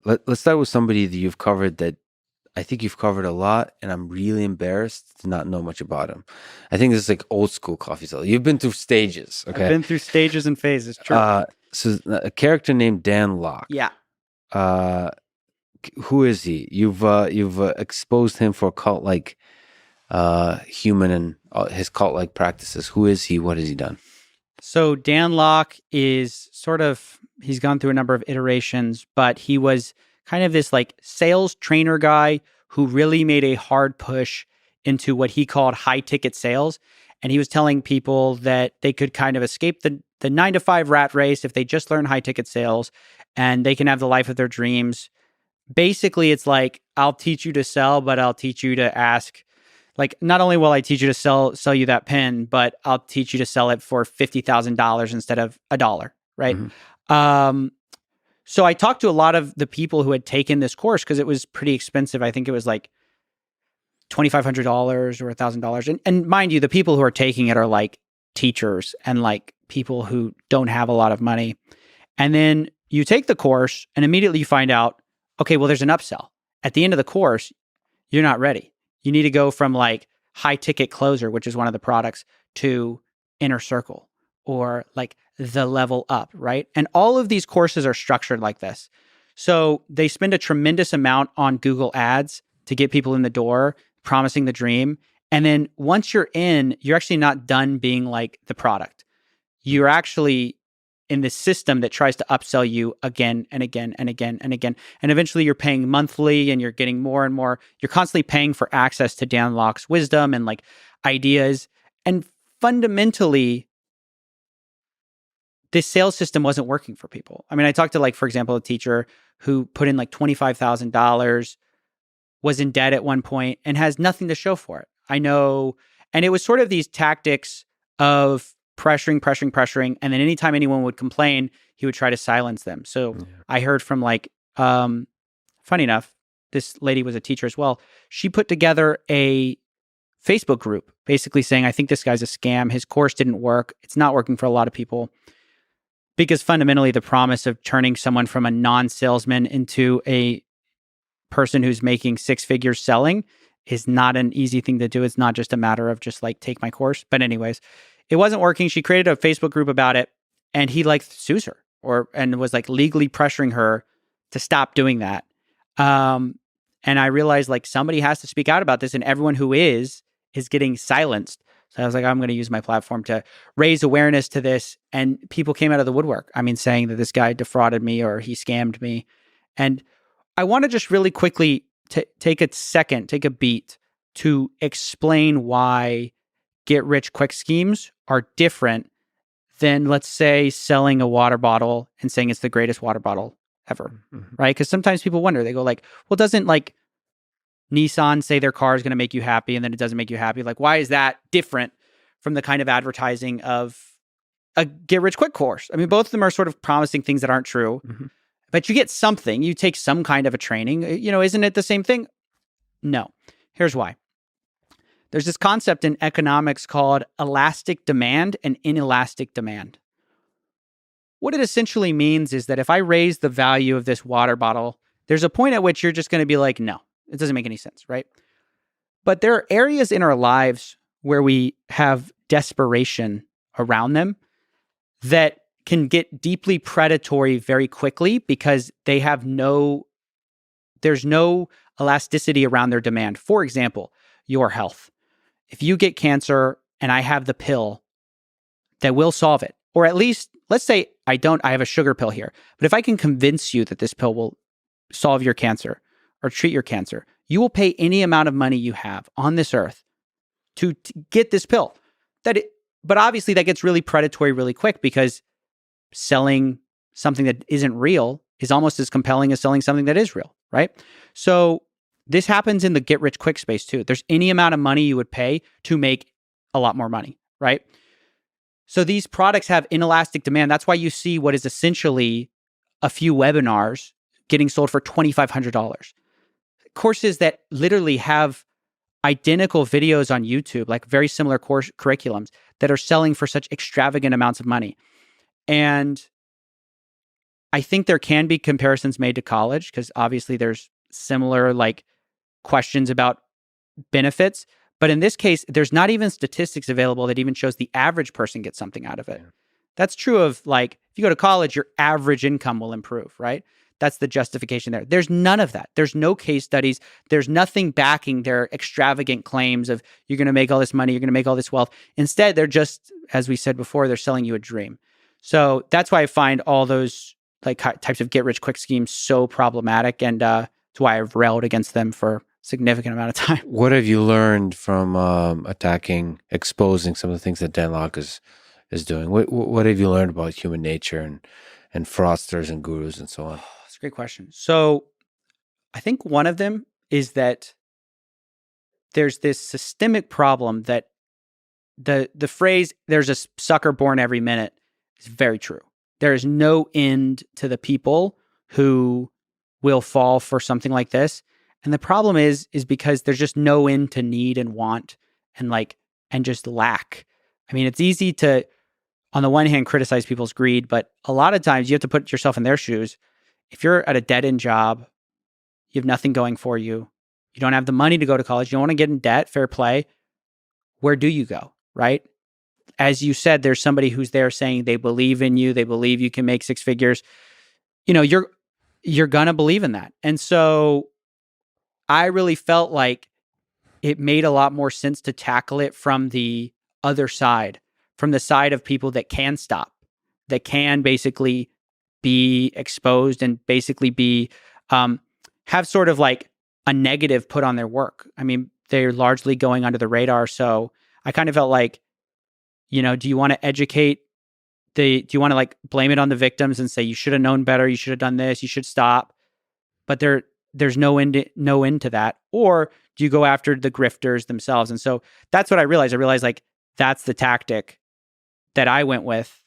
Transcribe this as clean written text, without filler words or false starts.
let's start with somebody that you've covered that I think you've covered a lot, and I'm really embarrassed to not know much about him. I think this is like old school Coffeezilla. You've been through stages, I've okay? been through stages and phases. True. So a character named Dan Lok. Yeah. Who is he? You've exposed him for cult like human and his cult like practices. Who is he? What has he done? So Dan Lok is he's gone through a number of iterations, but he was kind of this like sales trainer guy who really made a hard push into what he called high ticket sales. And he was telling people that they could kind of escape the 9-to-5 rat race if they just learn high ticket sales, and they can have the life of their dreams. Basically, it's like, I'll teach you to sell, but I'll teach you to ask. Like, not only will I teach you to sell you that pen, but I'll teach you to sell it for $50,000 instead of $1, right? Mm-hmm. So I talked to a lot of the people who had taken this course because it was pretty expensive. I think it was like $2,500 or $1,000. And mind you, the people who are taking it are like teachers and like people who don't have a lot of money. And then you take the course and immediately you find out, okay, well, there's an upsell. At the end of the course, you're not ready. You need to go from like high ticket closer, which is one of the products, to inner circle or like the level up, right? And all of these courses are structured like this. So they spend a tremendous amount on Google Ads to get people in the door, promising the dream. And then once you're in, you're actually not done being like the product. You're actually in this system that tries to upsell you again and again and again and again. And eventually you're paying monthly and you're getting more and more. You're constantly paying for access to Dan Lok's wisdom and like ideas. And fundamentally, this sales system wasn't working for people. I mean, I talked to like, for example, a teacher who put in like $25,000, was in debt at one point and has nothing to show for it. I know. And it was sort of these tactics of pressuring. And then anytime anyone would complain, he would try to silence them. So I heard from like, funny enough, this lady was a teacher as well. She put together a Facebook group basically saying, I think this guy's a scam. His course didn't work. It's not working for a lot of people. Because fundamentally, the promise of turning someone from a non-salesman into a person who's making six figures selling is not an easy thing to do. It's not just a matter of just like, take my course. But anyways, it wasn't working. She created a Facebook group about it, and he like sues her and was like legally pressuring her to stop doing that. And I realized like somebody has to speak out about this, and everyone who is getting silenced. So I was like, I'm going to use my platform to raise awareness to this. And people came out of the woodwork. I mean, saying that this guy defrauded me or he scammed me. And I want to just really quickly take a beat to explain why get rich quick schemes are different than, let's say, selling a water bottle and saying it's the greatest water bottle ever, right? Because sometimes people wonder, they go like, well, doesn't like Nissan say their car is going to make you happy and then it doesn't make you happy? Like, why is that different from the kind of advertising of a get rich quick course? I mean, both of them are sort of promising things that aren't true, but you get something, you take some kind of a training, isn't it the same thing? No. Here's why. There's this concept in economics called elastic demand and inelastic demand. What it essentially means is that if I raise the value of this water bottle, there's a point at which you're just going to be like, no, it doesn't make any sense, right? But there are areas in our lives where we have desperation around them that can get deeply predatory very quickly because there's no elasticity around their demand. For example, your health. If you get cancer and I have the pill that will solve it, or at least, let's say I have a sugar pill here, but if I can convince you that this pill will solve your cancer or treat your cancer, you will pay any amount of money you have on this earth to get this pill. But obviously that gets really predatory really quick because selling something that isn't real is almost as compelling as selling something that is real, right? So this happens in the get rich quick space too. There's any amount of money you would pay to make a lot more money, right? So these products have inelastic demand. That's why you see what is essentially a few webinars getting sold for $2,500. Courses that literally have identical videos on YouTube, like very similar course curriculums that are selling for such extravagant amounts of money. And I think there can be comparisons made to college because obviously there's similar like questions about benefits. But in this case, there's not even statistics available that even shows the average person gets something out of it. Yeah. That's true of like, if you go to college, your average income will improve, right? That's the justification there. There's none of that. There's no case studies. There's nothing backing their extravagant claims of you're going to make all this money, you're going to make all this wealth. Instead, they're just, as we said before, they're selling you a dream. So that's why I find all those like types of get rich quick schemes so problematic. And that's why I've railed against them for significant amount of time. What have you learned from exposing some of the things that Dan Lok is doing? What have you learned about human nature and fraudsters and gurus and so on? That's a great question. So I think one of them is that there's this systemic problem that the phrase "there's a sucker born every minute" is very true. There is no end to the people who will fall for something like this. And the problem is because there's just no end to need and want and just lack. I mean, it's easy to, on the one hand, criticize people's greed, but a lot of times you have to put yourself in their shoes. If you're at a dead-end job, you have nothing going for you, you don't have the money to go to college, you don't want to get in debt, fair play, where do you go, right? As you said, there's somebody who's there saying they believe in you, they believe you can make six figures. You know, you're gonna believe in that. And so I really felt like it made a lot more sense to tackle it from the other side, from the side of people that can stop, that can basically be exposed and basically be, have sort of like a negative put on their work. I mean, they're largely going under the radar. So I kind of felt like, you know, do you want to educate do you want to like blame it on the victims and say, you should have known better, you should have done this, you should stop? But there's no end to that. Or do you go after the grifters themselves? And so that's what I realized. I realized like that's the tactic that I went with